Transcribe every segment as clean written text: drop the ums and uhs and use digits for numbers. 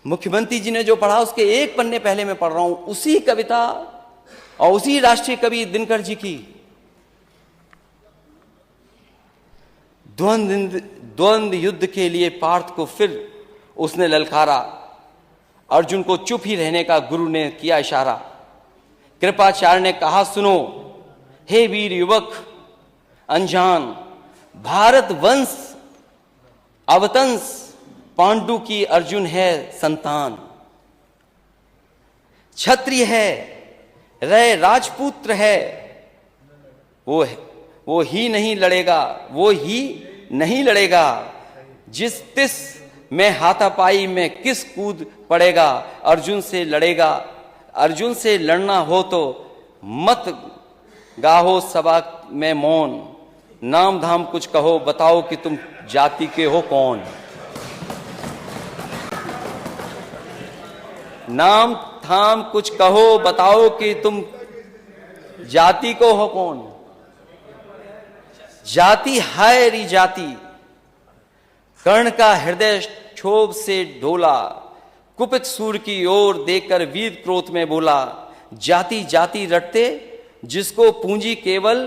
मुख्यमंत्री जी ने जो पढ़ा उसके एक पन्ने पहले मैं पढ़ रहा हूं, उसी कविता और उसी राष्ट्रीय कवि दिनकर जी की। द्वंद्व युद्ध के लिए पार्थ को फिर उसने ललकारा, अर्जुन को चुप ही रहने का गुरु ने किया इशारा। कृपाचार्य ने कहा सुनो हे वीर युवक अनजान, भारत वंश अवतंस पांडु की अर्जुन है संतान। क्षत्रिय है रे राजपुत्र है, वो ही नहीं लड़ेगा, जिस तिस में हाथापाई में किस कूद पड़ेगा। अर्जुन से लड़ना हो तो मत गाहो सभा में मौन, नाम धाम कुछ कहो बताओ कि तुम जाति के हो कौन। नाम धाम कुछ कहो बताओ कि तुम जाति को हो कौन। जाति हाय री जाति, कर्ण का हृदय क्षोभ से ढोला, कुपित सूर की ओर देखकर वीर क्रोध में बोला। जाति जाति रटते जिसको पूंजी केवल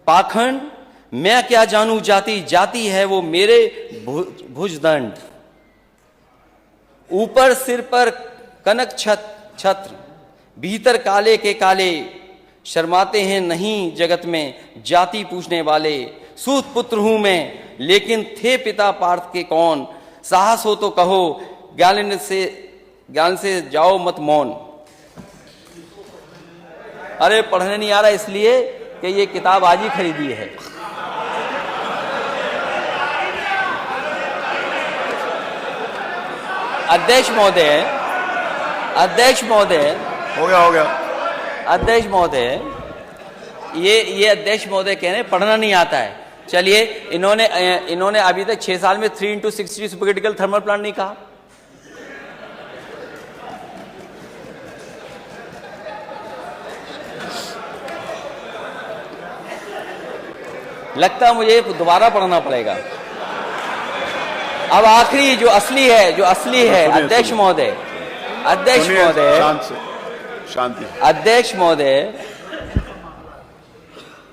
पाखंड, मैं क्या जानू जाति, जाति है वो मेरे भुजदंड। ऊपर सिर पर कनक छत्र, भीतर काले के काले, शर्माते हैं नहीं जगत में जाति पूछने वाले। सूत पुत्र हूं मैं लेकिन थे पिता पार्थ के कौन, साहस हो तो कहो ज्ञान से जाओ मत मौन। अरे पढ़ने नहीं आ रहा इसलिए कि ये किताब आज ही खरीदी है। अध्यक्ष महोदय हो गया। अध्यक्ष महोदय, ये अध्यक्ष महोदय कह रहे हैं पढ़ना नहीं आता है। चलिए, इन्होंने अभी तक 6 साल में 3x60 सुपरक्रिटिकल थर्मल प्लांट नहीं कहा। लगता है मुझे दोबारा पढ़ना पड़ेगा। अब आखिरी जो असली है अध्यक्ष महोदय, शांति। अध्यक्ष महोदय,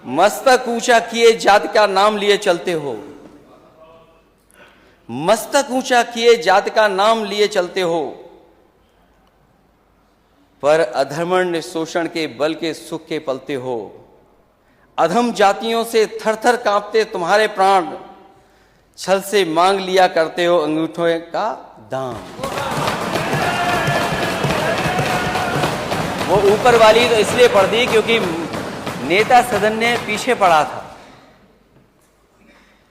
मस्तक ऊंचा किए जाति का नाम लिए चलते हो, मस्तक ऊंचा किए जाति का नाम लिए चलते हो, पर अधर्मण्य शोषण के बल के सुख के पलते हो। अधम जातियों से थर थर कांपते तुम्हारे प्राण, छल से मांग लिया करते हो अंगूठों का दाम। वो ऊपर वाली तो इसलिए पढ़ दी क्योंकि नेता सदन ने पीछे पढ़ा था,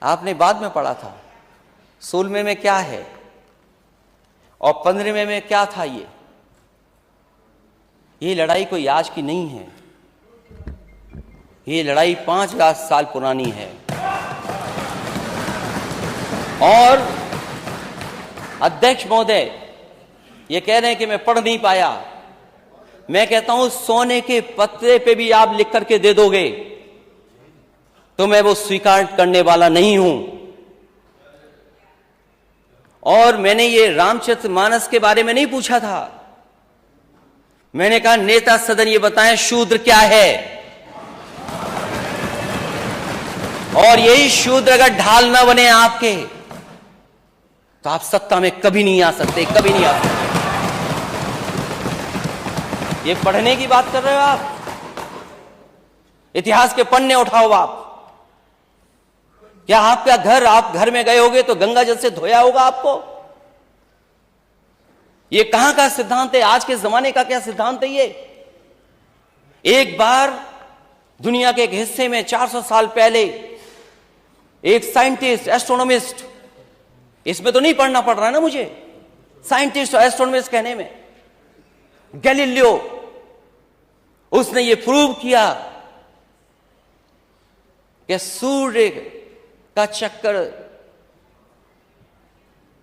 आपने बाद में पढ़ा था। 16वें में क्या है और 15वें में क्या था। ये लड़ाई कोई आज की नहीं है, ये लड़ाई 5 लाख साल पुरानी है। और अध्यक्ष महोदय ये कह रहे हैं कि मैं पढ़ नहीं पाया। मैं कहता हूं सोने के पत्रे पे भी आप लिख करके दे दोगे तो मैं वो स्वीकार करने वाला नहीं हूं। और मैंने ये रामचरितमानस के बारे में नहीं पूछा था, मैंने कहा नेता सदन ये बताएं शूद्र क्या है। और यही शूद्र अगर ढाल ना बने आपके तो आप सत्ता में कभी नहीं आ सकते, कभी नहीं आ सकते। ये पढ़ने की बात कर रहे हो आप, इतिहास के पन्ने उठाओ आप। क्या आपका घर, आप घर में गए होगे तो गंगा जल से धोया होगा आपको? ये कहां का सिद्धांत है, आज के जमाने का क्या सिद्धांत है ये? एक बार दुनिया के एक हिस्से में 400 साल पहले एक साइंटिस्ट, एस्ट्रोनॉमिस्ट, इसमें तो नहीं पढ़ना पड़ रहा है ना मुझे, साइंटिस्ट और एस्ट्रोनॉमिस्ट कहने में, गैलीलियो, उसने ये प्रूव किया कि सूर्य का चक्कर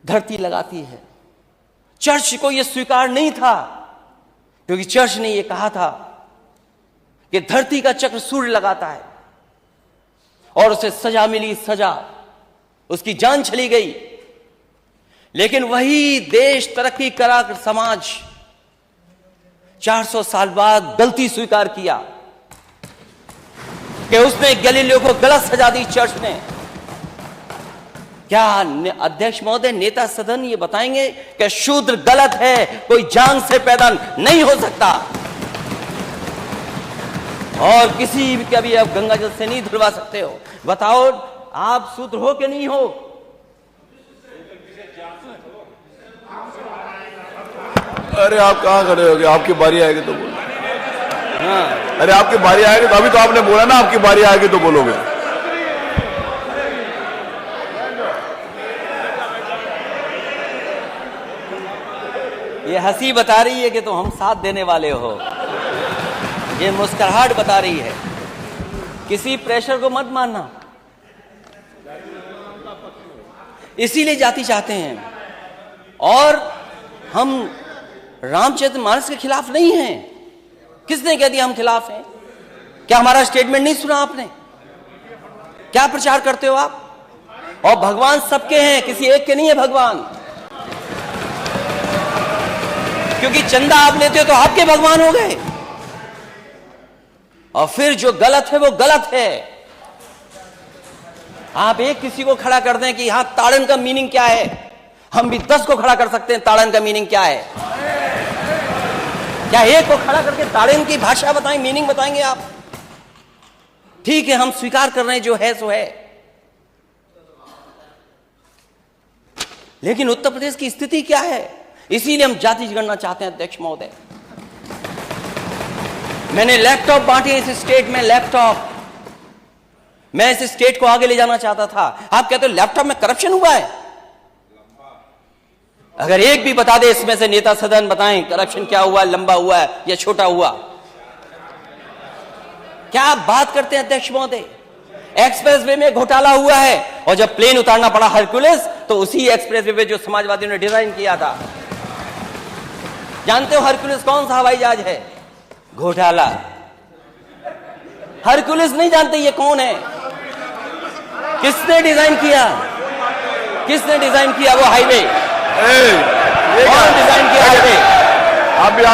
धरती लगाती है। चर्च को यह स्वीकार नहीं था क्योंकि चर्च ने यह कहा था कि धरती का चक्र सूर्य लगाता है, और उसे सजा मिली, सजा, उसकी जान चली गई। लेकिन वही देश तरक्की करा समाज 400 साल बाद गलती स्वीकार किया कि उसने गैलीलियो को गलत सजा दी चर्च ने। क्या अध्यक्ष महोदय, नेता सदन ये बताएंगे कि शूद्र गलत है, कोई जान से पैदा नहीं हो सकता और किसी भी कभी आप गंगा जल से नहीं धुलवा सकते हो? बताओ, आप शूद्र हो कि नहीं हो? अरे आप कहाँ खड़े हो गए? आपकी बारी आएगी तो बोलो। हाँ। अरे आपकी बारी आएगी तो, अभी तो आपने बोला ना आपकी बारी आएगी तो बोलोगे। ये हंसी बता रही है कि तुम हम साथ देने वाले हो, ये मुस्कुराहट बता रही है। किसी प्रेशर को मत मानना, इसीलिए जाति चाहते हैं। और हम रामचरित मानस के खिलाफ नहीं हैं। किसने कह दिया हम खिलाफ हैं? क्या हमारा स्टेटमेंट नहीं सुना आपने? क्या प्रचार करते हो आप? और भगवान सबके हैं, किसी एक के नहीं है भगवान। क्योंकि चंदा आप लेते हो तो आपके भगवान हो गए, और फिर जो गलत है वो गलत है। आप एक किसी को खड़ा कर दें कि यहां ताड़न का मीनिंग क्या है, हम भी 10 को खड़ा कर सकते हैं ताड़न का मीनिंग क्या है। क्या एक को खड़ा करके ताड़न की भाषा बताएं, मीनिंग बताएंगे आप? ठीक है, हम स्वीकार कर रहे हैं जो है सो है, लेकिन उत्तर प्रदेश की स्थिति क्या है? इसीलिए हम जाति जनगणना चाहते हैं अध्यक्ष महोदय। मैंने लैपटॉप बांटे इस स्टेट में, लैपटॉप। मैं इस स्टेट को आगे ले जाना चाहता था। आप कहते हो लैपटॉप में करप्शन हुआ है? अगर एक भी बता दे इसमें से नेता सदन, बताएं करप्शन क्या हुआ, लंबा हुआ है या छोटा हुआ? क्या आप बात करते हैं अध्यक्ष महोदय? एक्सप्रेसवे में घोटाला हुआ है, और जब प्लेन उतारना पड़ा हरक्यूलिस, तो उसी एक्सप्रेसवे पे जो समाजवादियों ने डिजाइन किया था। जानते हो हरक्यूलिस कौन सा हवाई जहाज है? घोटाला। हरक्यूलिस नहीं जानते ये कौन है? किसने डिजाइन किया? किसने डिजाइन किया वो हाईवे? कौन डिजाइन किया हाईवे? आप भी